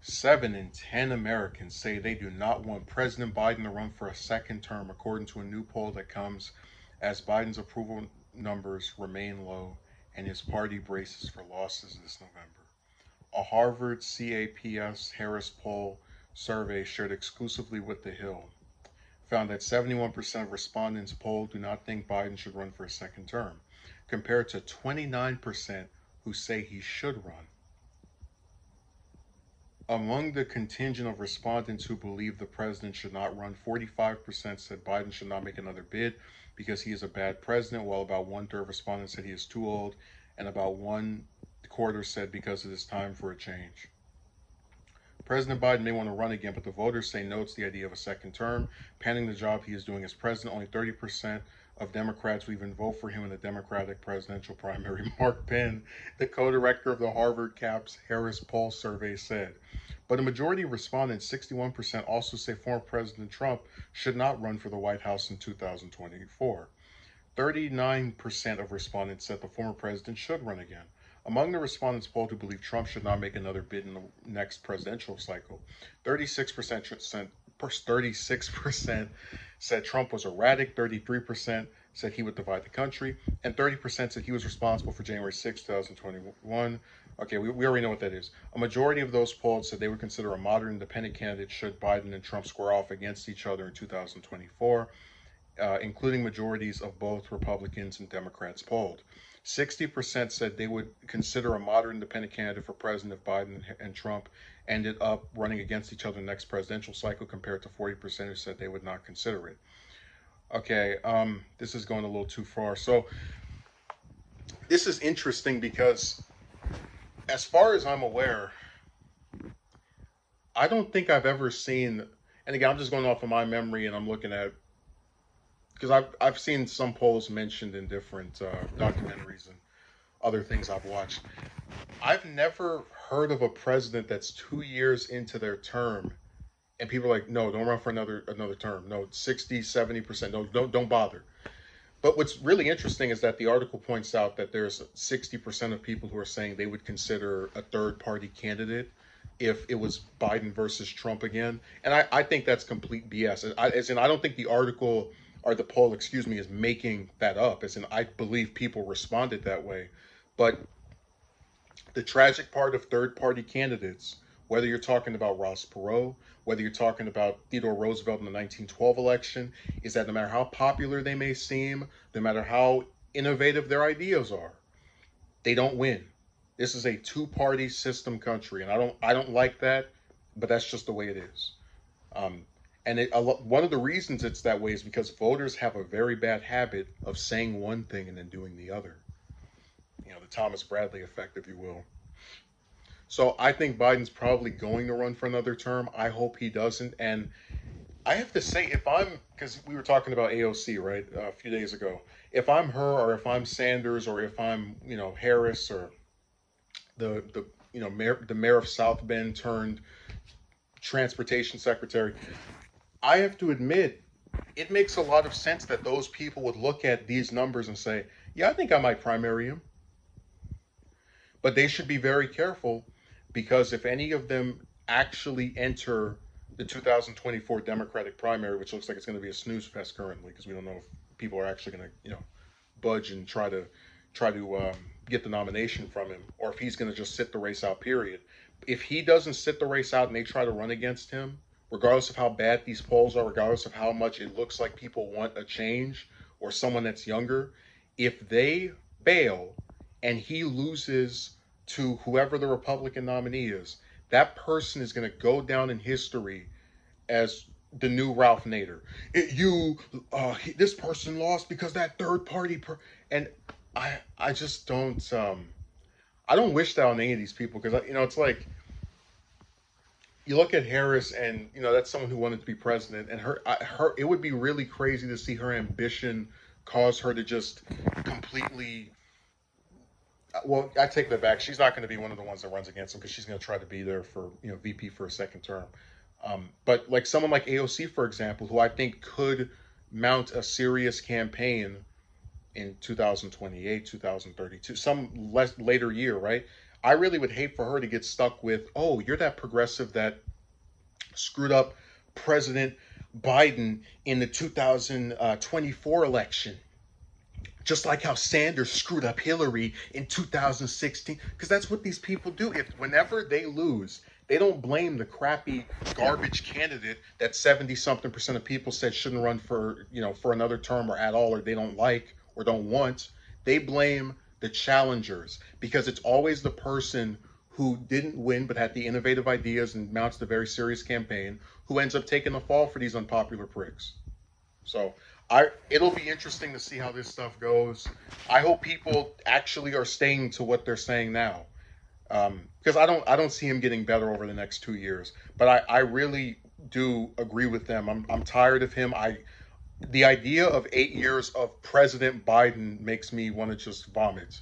7 in 10 Americans say they do not want President Biden to run for a second term, according to a new poll that comes as Biden's approval numbers remain low and his party braces for losses this November. A Harvard CAPS Harris poll survey shared exclusively with The Hill found that 71% of respondents polled do not think Biden should run for a second term, compared to 29% who say he should run. Among the contingent of respondents who believe the president should not run, 45% said Biden should not make another bid because he is a bad president, while about one-third of respondents said he is too old, and about one quarter said because it is time for a change. President Biden may want to run again, but the voters say no to the idea of a second term. Panning the job he is doing as president, only 30% of Democrats will even vote for him in the Democratic presidential primary. Mark Penn, the co-director of the Harvard CAPS Harris poll survey, said. But a majority of respondents, 61%, also say former President Trump should not run for the White House in 2024. 39% of respondents said the former president should run again. Among the respondents polled who believe Trump should not make another bid in the next presidential cycle, 36% said Trump was erratic, 33% said he would divide the country, and 30% said he was responsible for January 6, 2021. Okay, we already know what that is. A majority of those polled said they would consider a moderate independent candidate should Biden and Trump square off against each other in 2024. Including majorities of both Republicans and Democrats polled. 60% said they would consider a moderate independent candidate for president if Biden and Trump ended up running against each other in the next presidential cycle, compared to 40% who said they would not consider it. Okay, this is going a little too far. So this is interesting because, as far as I'm aware, I don't think I've ever seen, and again, I'm just going off of my memory and I'm looking at, because I've seen some polls mentioned in different documentaries and other things I've watched. I've never heard of a president that's 2 years into their term and people are like, no, don't run for another term. No, 60, 70%. No, don't bother. But what's really interesting is that the article points out that there's 60% of people who are saying they would consider a third party candidate if it was Biden versus Trump again. And I think that's complete BS. As in, I don't think the article or the poll, excuse me, is making that up. As in, I believe people responded that way. But the tragic part of third party candidates, whether you're talking about Ross Perot, whether you're talking about Theodore Roosevelt in the 1912 election, is that no matter how popular they may seem, no matter how innovative their ideas are, they don't win. This is a two-party system country, and I don't like that, but that's just the way it is. One of the reasons it's that way is because voters have a very bad habit of saying one thing and then doing the other. You know, the Thomas Bradley effect, if you will. So I think Biden's probably going to run for another term. I hope he doesn't. And I have to say, because we were talking about AOC, right, a few days ago. If I'm her, or if I'm Sanders, or if I'm, Harris, or the mayor of South Bend turned transportation secretary, I have to admit, it makes a lot of sense that those people would look at these numbers and say, yeah, I think I might primary him. But they should be very careful, because if any of them actually enter the 2024 Democratic primary, which looks like it's going to be a snooze fest currently, because we don't know if people are actually going to, budge and try to get the nomination from him, or if he's going to just sit the race out, period. If he doesn't sit the race out and they try to run against him, regardless of how bad these polls are, regardless of how much it looks like people want a change or someone that's younger, if they fail and he loses to whoever the Republican nominee is, that person is going to go down in history as the new Ralph Nader. This person lost because that third party, and I just don't, I don't wish that on any of these people, because, it's like, you look at Harris, and that's someone who wanted to be president, and her it would be really crazy to see her ambition cause her to just completely. Well, I take that back. She's not going to be one of the ones that runs against him, because she's going to try to be there for VP for a second term. But like someone like AOC, for example, who I think could mount a serious campaign in 2028, 2032, some later year, right? I really would hate for her to get stuck with, oh, you're that progressive that screwed up President Biden in the 2024 election, just like how Sanders screwed up Hillary in 2016. Because that's what these people do. If whenever they lose, they don't blame the crappy garbage candidate that 70-something% of people said shouldn't run for, for another term or at all, or they don't like or don't want. They blame the challengers, because it's always the person who didn't win but had the innovative ideas and mounts a very serious campaign who ends up taking the fall for these unpopular pricks. So it'll be interesting to see how this stuff goes. I hope people actually are staying to what they're saying now, because I don't see him getting better over the next 2 years. But I really do agree with them. I'm tired of him. The idea of 8 years of President Biden makes me want to just vomit.